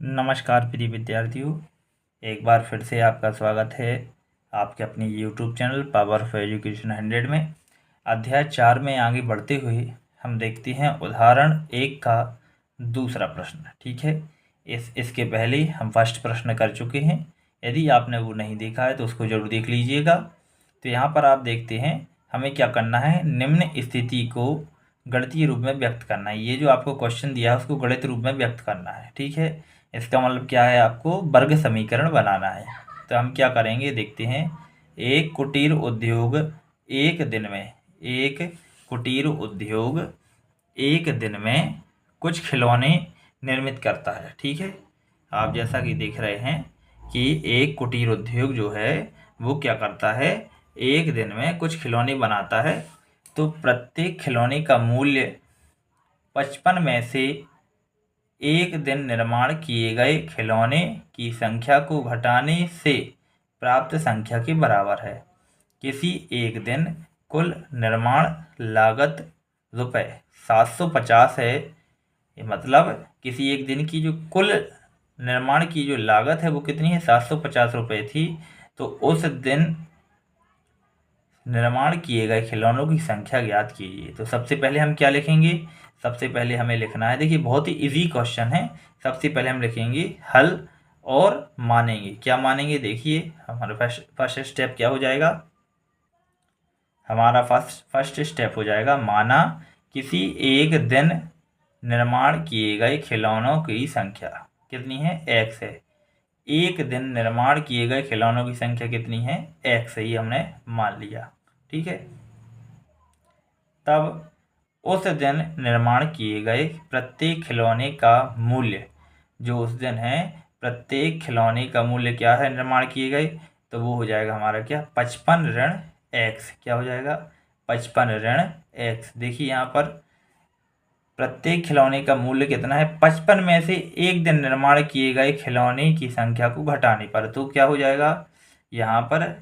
नमस्कार प्रिय विद्यार्थियों, एक बार फिर से आपका स्वागत है आपके अपने YouTube channel power of education 100 में। अध्याय 4 में आगे बढ़ते हुए हम देखते हैं उदाहरण 1 का दूसरा प्रश्न। ठीक है, इसके पहले हम फर्स्ट प्रश्न कर चुके हैं। यदि आपने वो नहीं देखा है तो उसको जरूर देख लीजिएगा। तो यहाँ पर आप देखते हैं हमें क्या करना है, निम्न स्थिति को गणितीय रूप में व्यक्त करना है। ये जो आपको क्वेश्चन दिया है उसको गणित रूप में व्यक्त करना है। ठीक है, इसका मतलब क्या है, आपको वर्ग समीकरण बनाना है। तो हम क्या करेंगे देखते हैं। एक कुटीर उद्योग एक दिन में कुछ खिलौने निर्मित करता है। ठीक है, आप जैसा कि देख रहे हैं कि एक कुटीर उद्योग जो है वो क्या करता है, एक दिन में कुछ खिलौने बनाता है। तो प्रत्येक खिलौने का मूल्य 55 में से एक दिन निर्माण किए गए खिलौने की संख्या को घटाने से प्राप्त संख्या के बराबर है। किसी एक दिन कुल निर्माण लागत रुपये 750 है। ये मतलब किसी एक दिन की जो कुल निर्माण की जो लागत है वो कितनी है, 750 रुपये थी। तो उस दिन निर्माण किए गए खिलौनों की संख्या ज्ञात कीजिए। तो सबसे पहले हम क्या लिखेंगे, सबसे पहले हमें लिखना है, देखिए बहुत ही इजी क्वेश्चन है। सबसे पहले हम लिखेंगे हल और मानेंगे। क्या मानेंगे, देखिए हमारा फर्स्ट स्टेप क्या हो जाएगा, हमारा फर्स्ट स्टेप हो जाएगा माना किसी एक दिन निर्माण किए गए खिलौनों की संख्या कितनी है, x है। एक दिन निर्माण किए गए खिलौनों की संख्या कितनी है, x है, ये हमने मान लिया। ठीक है, तब उस दिन निर्माण किए गए प्रत्येक खिलौने का मूल्य, जो उस दिन है प्रत्येक खिलौने का मूल्य क्या है निर्माण किए गए, तो वो हो जाएगा हमारा क्या, 55 ऋण x। क्या हो जाएगा, 55 ऋण x। देखिए यहाँ पर प्रत्येक खिलौने का मूल्य कितना है, 55 में से एक दिन निर्माण किए गए खिलौने की संख्या को घटाने पर, तो क्या हो जाएगा, यहाँ पर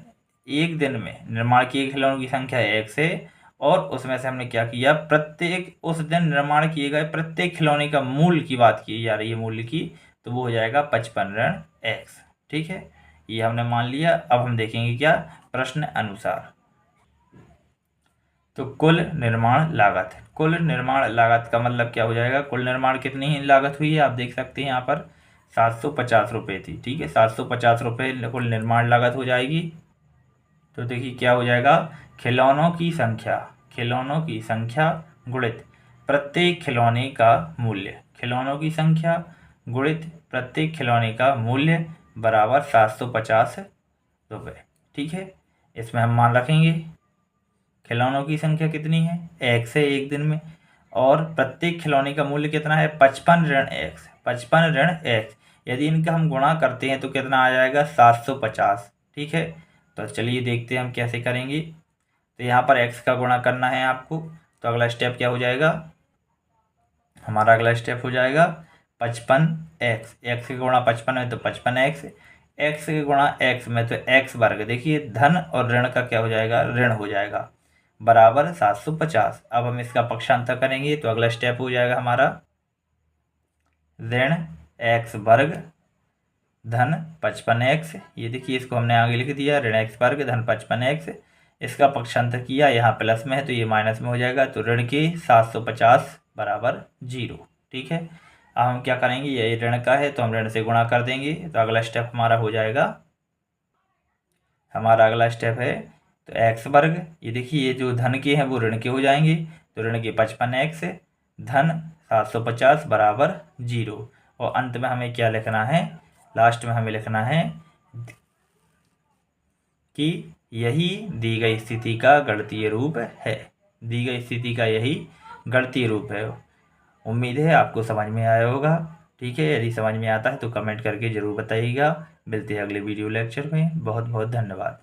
एक दिन में निर्माण किए खिलौनों की संख्या x है और उसमें से हमने क्या किया, प्रत्येक उस दिन निर्माण किए गए प्रत्येक खिलौने का मूल्य की बात की जा रही है, मूल्य की, तो वो हो जाएगा 55 ऋण x। ठीक है, ये हमने मान लिया। अब हम देखेंगे क्या प्रश्न अनुसार। तो कुल निर्माण लागत, कुल निर्माण लागत का मतलब क्या हो जाएगा, कुल निर्माण कितनी लागत हुई है, आप देख सकते हैं यहाँ पर 750 रुपये थी। ठीक है, 750 रुपये कुल निर्माण लागत हो जाएगी। तो देखिए क्या हो जाएगा, खिलौनों की संख्या गुणित प्रत्येक खिलौने का मूल्य, खिलौनों की संख्या गुणित प्रत्येक खिलौने का मूल्य बराबर 750 रुपये। ठीक है, इसमें हम मान रखेंगे खिलौनों की संख्या कितनी है, x है एक दिन में, और प्रत्येक खिलौने का मूल्य कितना है, 55 ऋण x, 55 ऋण x। यदि इनका हम गुणा करते हैं तो कितना आ जाएगा, 750। ठीक है, तो चलिए देखते हैं हम कैसे करेंगे। तो यहाँ पर x का गुणा करना है आपको, तो अगला स्टेप क्या हो जाएगा, हमारा अगला स्टेप हो जाएगा 55x, x के गुणा 55 में तो 55x, x के गुणा x में तो x वर्ग। देखिए धन और ऋण का क्या हो जाएगा, ऋण हो जाएगा, बराबर 750। अब हम इसका पक्षांतर करेंगे तो अगला स्टेप हो जाएगा हमारा ऋण x वर्ग धन 55x। ये देखिए इसको हमने आगे लिख दिया, ऋण x वर्ग धन 55x। इसका पक्षांतर किया, यहाँ प्लस में है तो ये माइनस में हो जाएगा, तो ऋण के 750 बराबर 0। ठीक है, अब हम क्या करेंगे, ये ऋण का है तो हम ऋण से गुणा कर देंगे। तो अगला स्टेप हमारा हो जाएगा, हमारा अगला स्टेप है तो x वर्ग, ये देखिए ये जो धन के हैं वो ऋण के हो जाएंगे, तो ऋण के 55x धन 750 बराबर 0। और अंत में हमें क्या लिखना है, लास्ट में हमें लिखना है कि यही दी गई स्थिति का गणितीय रूप है, दी गई स्थिति का यही गणितीय रूप है। उम्मीद है आपको समझ में आया होगा। ठीक है, यदि समझ में आता है तो कमेंट करके ज़रूर बताइएगा। मिलते हैं अगले वीडियो लेक्चर में। बहुत बहुत धन्यवाद।